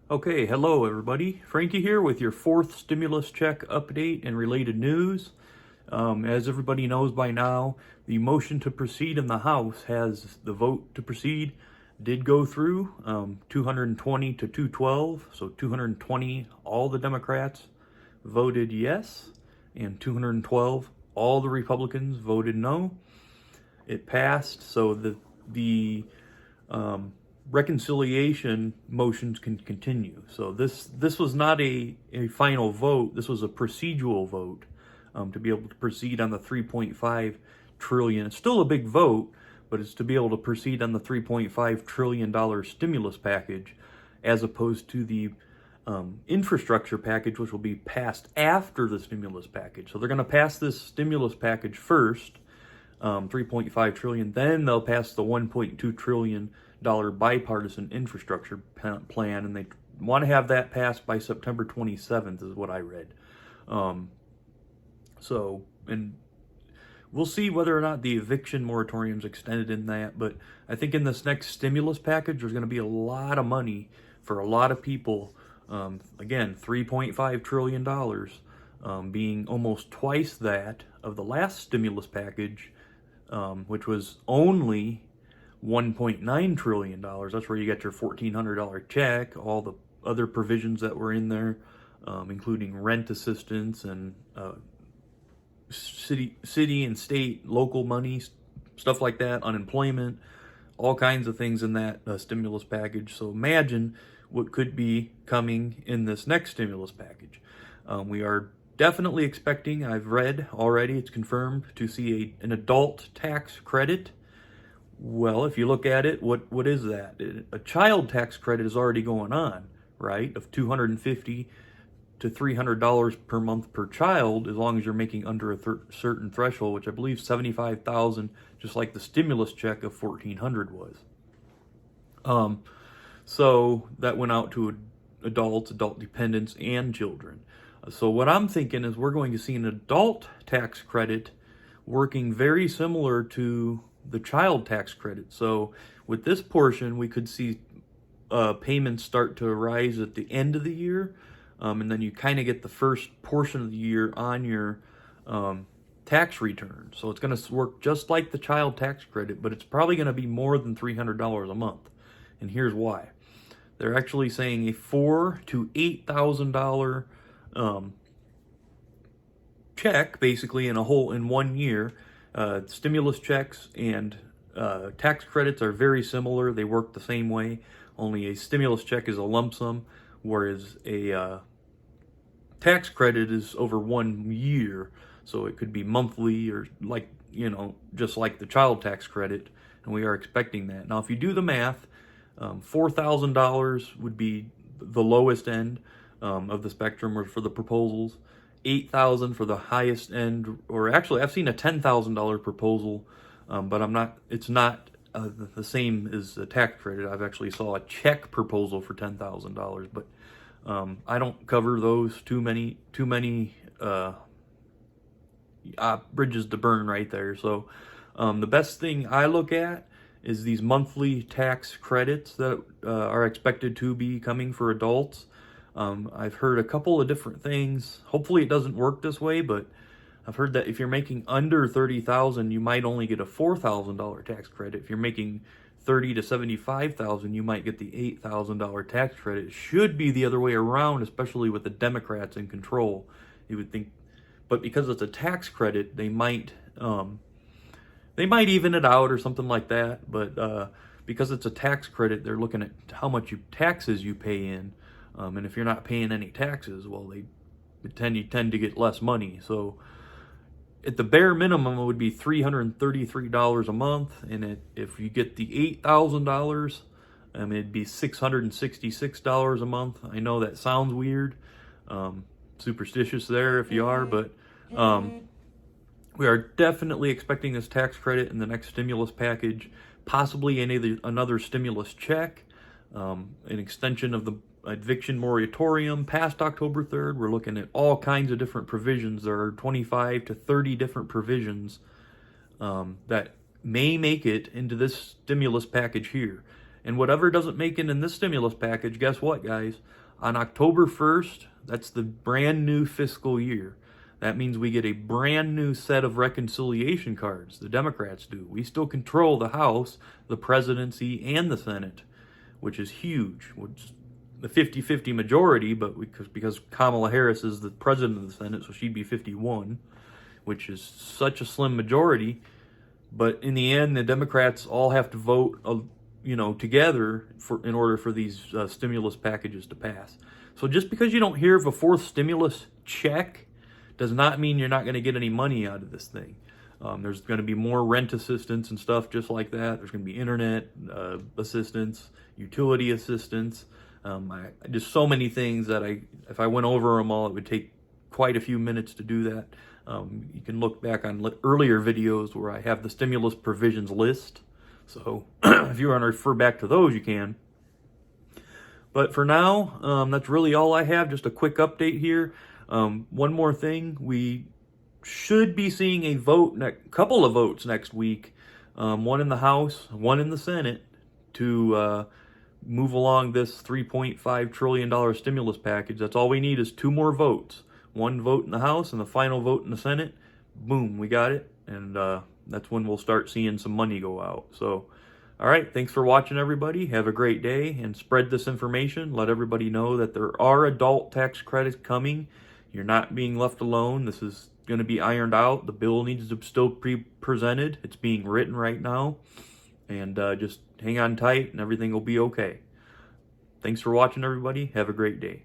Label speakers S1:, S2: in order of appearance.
S1: Okay, hello everybody. Frankie here with your fourth stimulus check update and related news. As everybody knows by now, the motion to proceed in the House has the vote to proceed did go through 220 to 212. So 220, all the Democrats voted yes, and 212, all the Republicans voted no. It passed, so the um, reconciliation motions can continue. So this was not a final vote. This was a procedural vote to be able to proceed on the 3.5 trillion. It's still a big vote, but it's to be able to proceed on the 3.5 trillion dollar stimulus package, as opposed to the infrastructure package, which will be passed after the stimulus package. So they're going to pass this stimulus package first, 3.5 trillion. Then they'll pass the 1.2 trillion dollar bipartisan infrastructure plan, and they want to have that passed by September 27th, is what I read. And we'll see whether or not the eviction moratorium is extended in that. But I think in this next stimulus package, there's going to be a lot of money for a lot of people. Again, $3.5 trillion, being almost twice that of the last stimulus package, which was only $1.9 trillion. That's where you get your $1,400 check, all the other provisions that were in there, including rent assistance and city and state, local money, stuff like that, unemployment, all kinds of things in that stimulus package. So imagine what could be coming in this next stimulus package. We are definitely expecting, I've read already, it's confirmed, to see an adult tax credit. Well, if you look at it, what is that? A child tax credit is already going on, right? Of $250 to $300 per month per child, as long as you're making under a certain threshold, which I believe 75,000, just like the stimulus check of 1,400 was. So that went out to adults, adult dependents, and children. So what I'm thinking is we're going to see an adult tax credit working very similar to the child tax credit. So with this portion, we could see payments start to rise at the end of the year, and then you kind of get the first portion of the year on your tax return. So it's going to work just like the child tax credit, but it's probably going to be more than $300 a month. And here's why. They're actually saying a $4,000 to $8,000 check, basically in 1 year. Stimulus checks and tax credits are very similar. They work the same way, only a stimulus check is a lump sum, whereas a tax credit is over 1 year. So it could be monthly, or just like the child tax credit, and we are expecting that. Now, if you do the math, $4,000 would be the lowest end of the spectrum, or for the proposals. $8,000 for the highest end, or actually I've seen a $10,000 proposal, but it's not the same as the tax credit. I've actually saw a check proposal for $10,000, but I don't cover those too many bridges to burn right there. So the best thing I look at is these monthly tax credits that are expected to be coming for adults. I've heard a couple of different things. Hopefully it doesn't work this way, but I've heard that if you're making under $30,000, you might only get a $4,000 tax credit. If you're making $30,000 to $75,000, you might get the $8,000 tax credit. It should be the other way around, especially with the Democrats in control. You would think, but because it's a tax credit, they might even it out or something like that. But because it's a tax credit, they're looking at how much taxes you pay in. And if you're not paying any taxes, well, you tend to get less money. So at the bare minimum, it would be $333 a month. And if you get the $8,000, it'd be $666 a month. I know that sounds weird, superstitious there if you are, but we are definitely expecting this tax credit in the next stimulus package, possibly another stimulus check, an extension of the eviction moratorium past October 3rd. We're looking at all kinds of different provisions. There are 25 to 30 different provisions that may make it into this stimulus package here. And whatever doesn't make it in this stimulus package, guess what, guys? On October 1st, that's the brand new fiscal year. That means we get a brand new set of reconciliation cards. The Democrats do. We still control the House, the presidency, and the Senate, which is huge. Which the 50-50 majority, but because Kamala Harris is the president of the Senate, so she'd be 51, which is such a slim majority. But in the end, the Democrats all have to vote, together in order for these stimulus packages to pass. So just because you don't hear of a fourth stimulus check does not mean you're not going to get any money out of this thing. There's going to be more rent assistance and stuff just like that. There's going to be internet assistance, utility assistance, just so many things that if I went over them all, it would take quite a few minutes to do that. You can look back on earlier videos where I have the stimulus provisions list. So if you want to refer back to those, you can. But for now, that's really all I have. Just a quick update here. One more thing. We should be seeing a couple of votes next week. One in the House, one in the Senate, to move along this $3.5 trillion stimulus package. That's all we need is 2 more votes. 1 vote in the House and the final vote in the Senate. Boom, we got it. And that's when we'll start seeing some money go out. So, all right, thanks for watching, everybody. Have a great day, and spread this information. Let everybody know that there are adult tax credits coming. You're not being left alone. This is going to be ironed out. The bill needs to still be presented. It's being written right now. And just hang on tight, and everything will be okay. Thanks for watching, everybody. Have a great day.